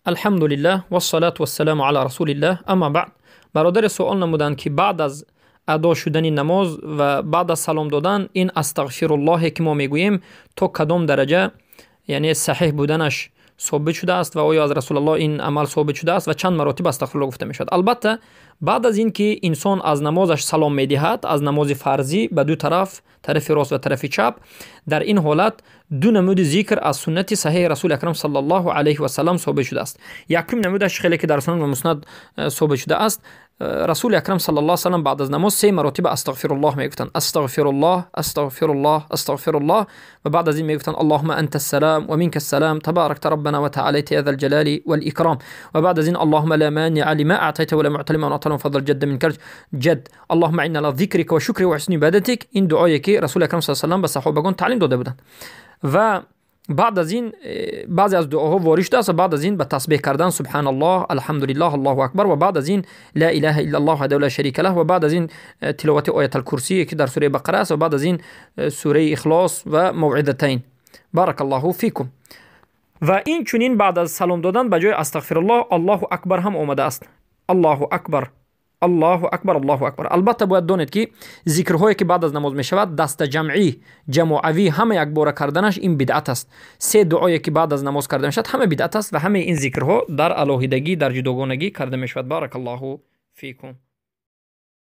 الحمدلله و الصلاة و السلام علی رسول الله. اما بعد، برادر سوال نمودند که بعد از ادا شدن نماز و بعد از سلام دادن این استغفر الله که ما میگوییم تا کدام درجه یعنی صحیح بودنش ثابت شده است و آیا از رسول الله این عمل ثابت شده است و چند مراتب استغفر الله گفته می شود؟ البته بعد از این که انسان از نمازش سلام می دهد، از نماز فرضی به دو طرف راست و طرف چپ، در این حالت دو نمود ذکر از سنت صحیح رسول اکرم صلی الله علیه و سلم ثابت شده است. یکم نمودش خیلی که در سنن و مسند ثابت شده است. رسول اکرم صلی الله علیه و سلم بعد از نماز 3 مراتب استغفر الله میگفتند: استغفر الله، استغفر الله، استغفر الله. و بعد از این میگفتند: اللهم انت السلام و منک السلام تبارک ربنا و تعالیت ذا الجلال والاکرام. و بعد از این: اللهم لا مانع لما اعطیت ولا معطی لما منعت فضل الجد منك جد. اللهم اعنا على ذکرک و شکر و حسن عبادتک. این دعایی که رسول اکرم صلی الله علیه و سلم به صحابگان تعلیم داده بودند. و بعد از این بعضی از دعاها وارد شده است و بعد از این به تسبیح کردن سبحان الله، الحمدلله، الله اکبر، و بعد از این لا اله الا الله وحده لا شریک له، و بعد از این تلاوت آیت الکرسی که در سوره بقره است، و بعد از این سوره اخلاص و موعظتین. بارک الله فیکم. و این چنین بعد از سلام دادن به جای استغفر الله، الله اکبر هم آمده است. الله اکبر، الله اکبر، الله اکبر. البته باید دانید که ذکرهایی که بعد از نماز می شود دست جمعی، جماعوی، همه یک بار کردنش این بدعت است. 3 دعایی که بعد از نماز کرده می شود همه بدعت است و همه این ذکرها در الوهیدگی، در جداگانگی کرده می شود. بارک الله فیکم.